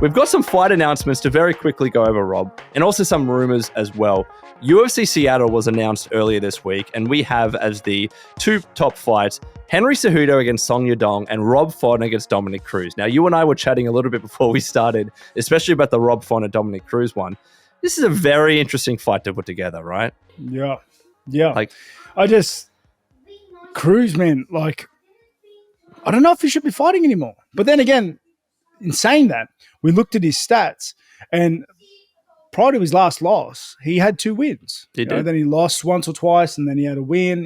We've got some fight announcements to very quickly go over, Rob, and also some rumors as well. UFC Seattle was announced earlier this week, and we have as the two top fights, Henry Cejudo against Song Yadong and Rob Font against Dominick Cruz. Now, you and I were chatting a little bit before we started, especially about the Rob Font and Dominick Cruz one. This is a very interesting fight to put together, right? Yeah. Cruz, man, I don't know if he should be fighting anymore. But then again, in saying that, we looked at his stats, and prior to his last loss, he had 2 wins. He did. Then he lost once or twice, and then he had a win.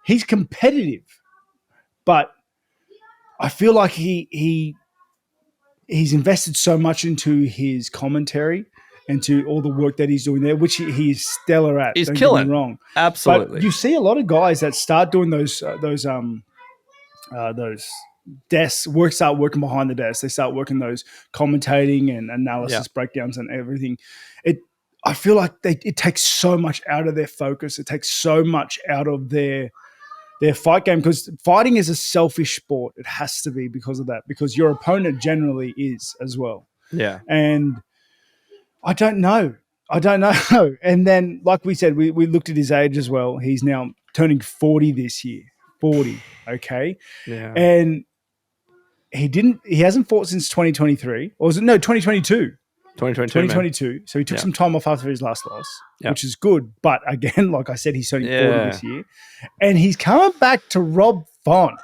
He's competitive, but I feel like he's invested so much into his commentary and to all the work that he's doing there, which he's stellar at. He's don't killing. Get me wrong. Absolutely. But you see a lot of guys that start doing those desks, start working behind the desk. They start working those commentating and analysis breakdowns and everything. I feel like it takes so much out of their focus. It takes so much out of their fight game, because fighting is a selfish sport. It has to be because of that, because your opponent generally is as well. Yeah. And I don't know. And then, like we said, we looked at his age as well. He's now turning 40 this year. 40, okay? Yeah. And he hasn't fought since 2023. Or was it? No, 2022. 2022. So he took some time off after his last loss, which is good. But again, like I said, he's turning 40 this year. And he's coming back to Rob Font.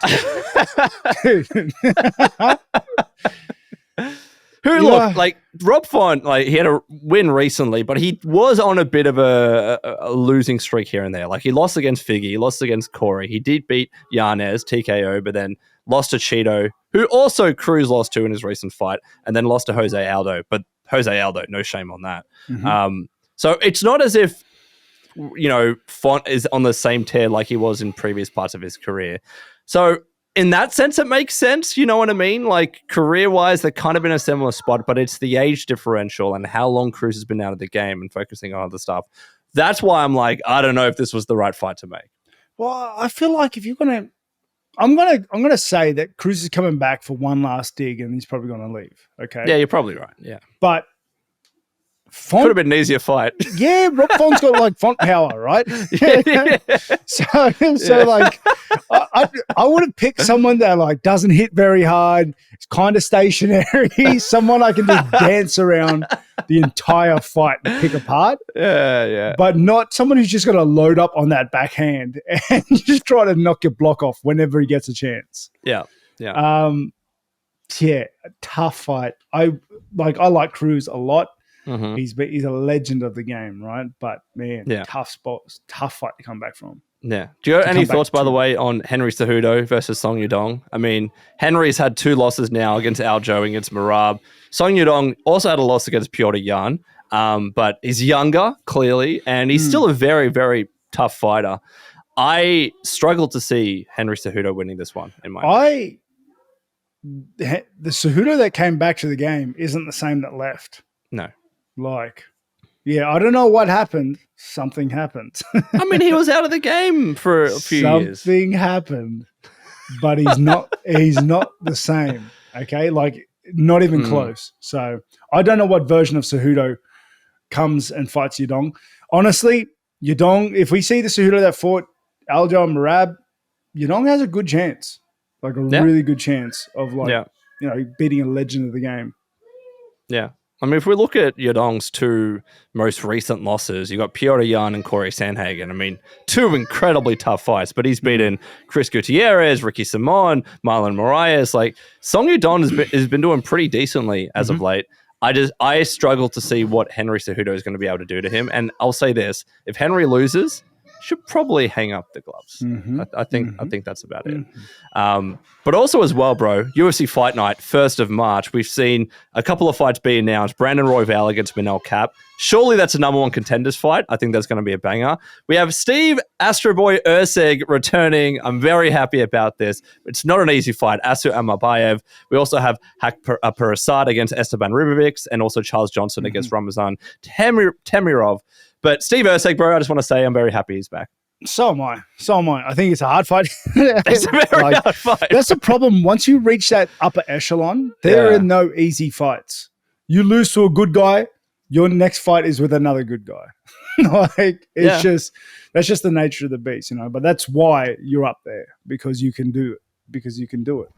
Rob Font, he had a win recently, but he was on a bit of a losing streak here and there. He lost against Figgy, he lost against Corey. He did beat Yanez, TKO, but then lost to Cheeto, who also Cruz lost to in his recent fight, and then lost to Jose Aldo. But Jose Aldo, no shame on that. Mm-hmm. So it's not as if, Font is on the same tear like he was in previous parts of his career. So in that sense, it makes sense. You know what I mean? Career-wise, they're kind of in a similar spot, but it's the age differential and how long Cruz has been out of the game and focusing on other stuff. That's why I'm I don't know if this was the right fight to make. Well, I feel like if you're going to... I'm gonna say that Cruz is coming back for one last dig, and he's probably going to leave. Okay. Yeah, you're probably right. Yeah, but Font could have been an easier fight. Yeah, Rob Font's got Font power, right? Yeah. So I would have picked someone that doesn't hit very hard. It's kind of stationary. Someone I can just dance around the entire fight and pick apart. Yeah. But not someone who's just going to load up on that backhand and just try to knock your block off whenever he gets a chance. Yeah. Tough fight. I like Cruz a lot. Mm-hmm. He's a legend of the game, right? But man, tough fight to come back from. Yeah. Do you have any thoughts, by the way, on Henry Cejudo versus Song Yadong? I mean, Henry's had 2 losses now against Aljo, against Merab. Song Yadong also had a loss against Piotr Jan, but he's younger, clearly, and he's still a very, very tough fighter. I struggle to see Henry Cejudo winning this one, in my opinion. The Cejudo that came back to the game isn't the same that left. No. I don't know what happened. Something happened. I mean, he was out of the game for a few years. Something happened, but he's not the same. Okay. Not even close. So I don't know what version of Cejudo comes and fights Yadong. Honestly, Yadong, if we see the Cejudo that fought Aljo and Merab, Yadong has a good chance. Really good chance of beating a legend of the game. Yeah. I mean, if we look at Yadong's 2 most recent losses, you got Piotr Jan and Corey Sandhagen. I mean, 2 incredibly tough fights, but he's beaten Chris Gutierrez, Ricky Simon, Marlon Moraes. Song Yadong has been doing pretty decently as of late. I struggle to see what Henry Cejudo is going to be able to do to him. And I'll say this, if Henry loses, should probably hang up the gloves. Mm-hmm. I think that's about it. But also as well, bro, UFC Fight Night, 1st of March, we've seen a couple of fights be announced. Brandon Royval against Manel Kape. Surely that's a number 1 contenders fight. I think that's going to be a banger. We have Steve Astro Boy Erceg returning. I'm very happy about this. It's not an easy fight. Asu Almabayev. We also have Hak Parasad against Esteban Ribovics, and also Charles Johnson against Ramazan Temirov. But Steve Erceg, bro, I just want to say I'm very happy he's back. So am I. I think it's a hard fight. It's a very hard fight. That's the problem. Once you reach that upper echelon, there are no easy fights. You lose to a good guy, your next fight is with another good guy. That's just the nature of the beast, But that's why you're up there, because you can do it.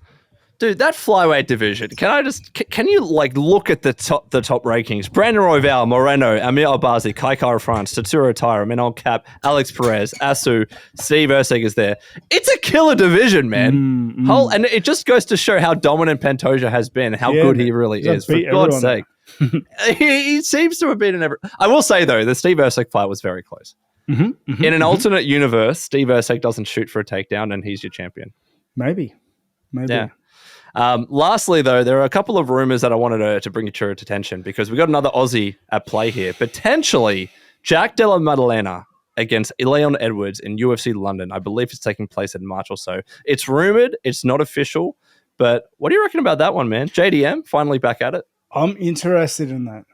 Dude, that flyweight division, can you look at the top rankings? Brandon Royval, Moreno, Amir Albazi, Kai Kara France, Tatsuro Taira, Manel Kape, Alex Perez, Asu, Steve Erceg is there. It's a killer division, man. And it just goes to show how dominant Pantoja has been, how good he really is. For God's sake. He seems to have been in every... I will say, though, the Steve Erceg fight was very close. In an alternate universe, Steve Erceg doesn't shoot for a takedown and he's your champion. Maybe. Yeah. Lastly, though, there are a couple of rumors that I wanted to bring to your attention, because we got another Aussie at play here. Potentially, Jack Della Maddalena against Leon Edwards in UFC London. I believe it's taking place in March or so. It's rumored. It's not official. But what do you reckon about that one, man? JDM finally back at it. I'm interested in that.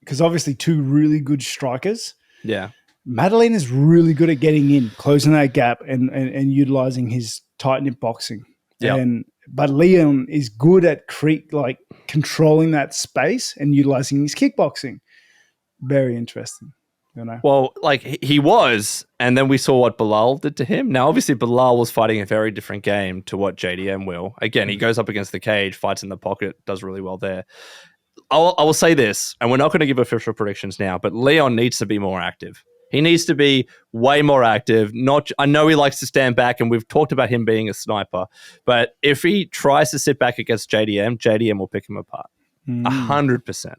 Because obviously two really good strikers. Yeah. Maddalena is really good at getting in, closing that gap and utilizing his tight-knit boxing. Yeah. But Leon is good at controlling that space and utilizing his kickboxing. Very interesting, Well, he was, and then we saw what Bilal did to him. Now, obviously, Bilal was fighting a very different game to what JDM will. Again, he goes up against the cage, fights in the pocket, does really well there. I will say this, and we're not going to give official predictions now, but Leon needs to be more active. He needs to be way more active. I know he likes to stand back, and we've talked about him being a sniper. But if he tries to sit back against JDM will pick him apart. 100%.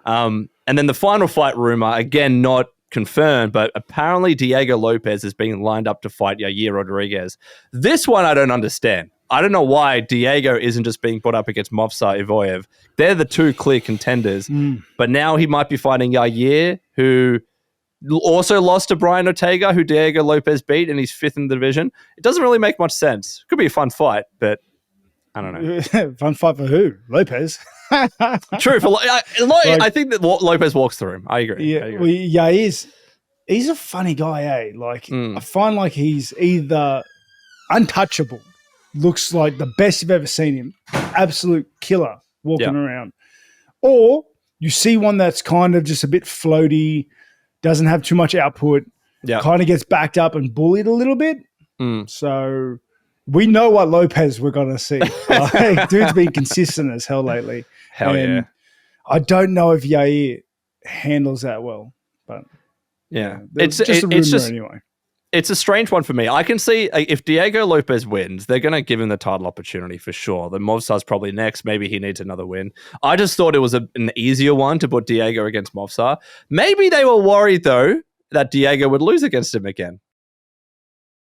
And then the final fight rumor, again, not confirmed, but apparently Diego Lopes is being lined up to fight Yair Rodiguez. This one I don't understand. I don't know why Diego isn't just being put up against Movsar Ivoyev. They're the two clear contenders. But now he might be fighting Yair, who also lost to Brian Ortega, who Diego Lopes beat, and he's fifth in the division. It doesn't really make much sense. Could be a fun fight, but I don't know. Fun fight for who? Lopez. True. I think that Lopez walks through him. I agree. Yeah, he's a funny guy, eh? I find he's either untouchable, looks like the best you've ever seen him, absolute killer walking around, or you see one that's kind of just a bit floaty, doesn't have too much output, kind of gets backed up and bullied a little bit. So we know what Lopez we're going to see. Dude's been consistent as hell lately. Yeah. I don't know if Yair handles that well, but it's just a rumor anyway. It's a strange one for me. I can see if Diego Lopez wins, they're going to give him the title opportunity for sure. The Movsar's probably next. Maybe he needs another win. I just thought it was an easier one to put Diego against Movsar. Maybe they were worried, though, that Diego would lose against him again.